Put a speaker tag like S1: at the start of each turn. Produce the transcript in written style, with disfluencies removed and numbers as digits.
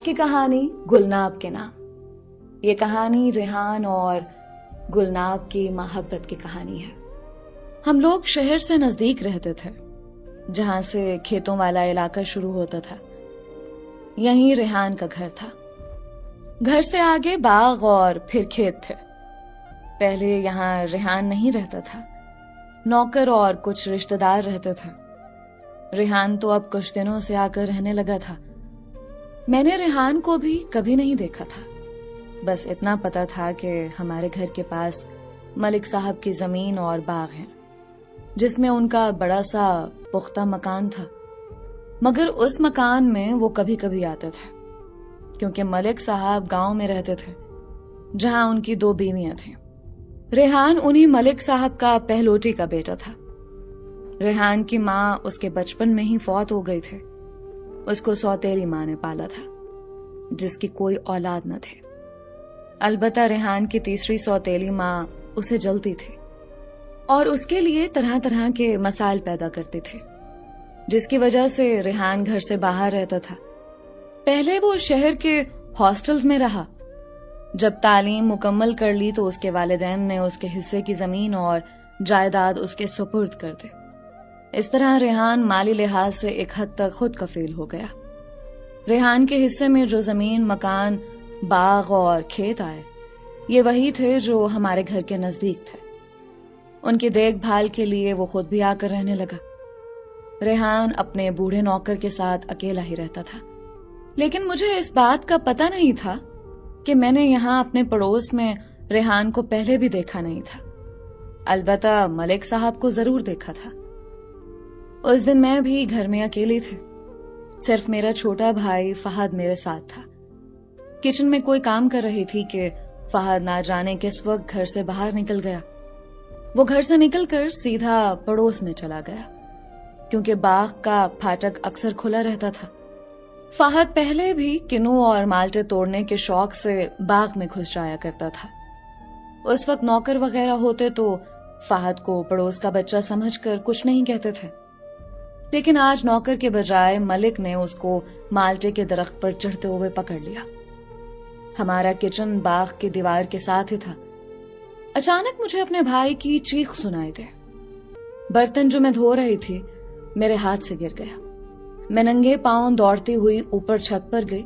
S1: کی کہانی گلناب کے نام. یہ کہانی ریحان اور گلناب کی محبت کی کہانی ہے. ہم لوگ شہر سے نزدیک رہتے تھے، جہاں سے کھیتوں والا علاقہ شروع ہوتا تھا. یہیں ریحان کا گھر تھا. گھر سے آگے باغ اور پھر کھیت تھے. پہلے یہاں ریحان نہیں رہتا تھا، نوکر اور کچھ رشتہ دار رہتے تھے. ریحان تو اب کچھ دنوں سے آ کر رہنے لگا تھا. میں نے ریحان کو بھی کبھی نہیں دیکھا تھا. بس اتنا پتا تھا کہ ہمارے گھر کے پاس ملک صاحب کی زمین اور باغ ہیں، جس میں ان کا بڑا سا پختہ مکان تھا. مگر اس مکان میں وہ کبھی کبھی آتے تھے، کیونکہ ملک صاحب گاؤں میں رہتے تھے، جہاں ان کی 2 بیویاں تھیں. ریحان انہی ملک صاحب کا پہلوٹی کا بیٹا تھا. ریحان کی ماں اس کے بچپن میں ہی فوت ہو گئی تھے. اس کو سوتیلی ماں نے پالا تھا، جس کی کوئی اولاد نہ تھے. البتہ ریحان کی تیسری سوتیلی ماں اسے جلتی تھی اور اس کے لیے طرح طرح کے مسائل پیدا کرتی تھی، جس کی وجہ سے ریحان گھر سے باہر رہتا تھا. پہلے وہ شہر کے ہاسٹلز میں رہا. جب تعلیم مکمل کر لی تو اس کے والدین نے اس کے حصے کی زمین اور جائیداد اس کے سپرد کر دی. اس طرح ریحان مالی لحاظ سے ایک حد تک خود کفیل ہو گیا. ریحان کے حصے میں جو زمین، مکان، باغ اور کھیت آئے، یہ وہی تھے جو ہمارے گھر کے نزدیک تھے. ان کی دیکھ بھال کے لیے وہ خود بھی آ کر رہنے لگا. ریحان اپنے بوڑھے نوکر کے ساتھ اکیلا ہی رہتا تھا. لیکن مجھے اس بات کا پتہ نہیں تھا کہ میں نے یہاں اپنے پڑوس میں ریحان کو پہلے بھی دیکھا نہیں تھا. البتہ ملک صاحب کو ضرور دیکھا تھا. اس دن میں بھی گھر میں اکیلی تھی. صرف میرا چھوٹا بھائی فہد میرے ساتھ تھا. کچن میں کوئی کام کر رہی تھی کہ فہد نہ جانے کس وقت گھر سے باہر نکل گیا. وہ گھر سے نکل کر سیدھا پڑوس میں چلا گیا، کیونکہ باغ کا پھاٹک اکثر کھلا رہتا تھا. فہد پہلے بھی کنو اور مالٹے توڑنے کے شوق سے باغ میں گھس جایا کرتا تھا. اس وقت نوکر وغیرہ ہوتے تو فہد کو پڑوس کا بچہ سمجھ کر کچھ نہیں کہتے تھے. لیکن آج نوکر کے بجائے ملک نے اس کو مالٹے کے درخت پر چڑھتے ہوئے پکڑ لیا. ہمارا کچن باغ کی دیوار کے ساتھ ہی تھا. اچانک مجھے اپنے بھائی کی چیخ سنائی دے. برتن جو میں دھو رہی تھی میرے ہاتھ سے گر گیا. میں ننگے پاؤں دوڑتی ہوئی اوپر چھت پر گئی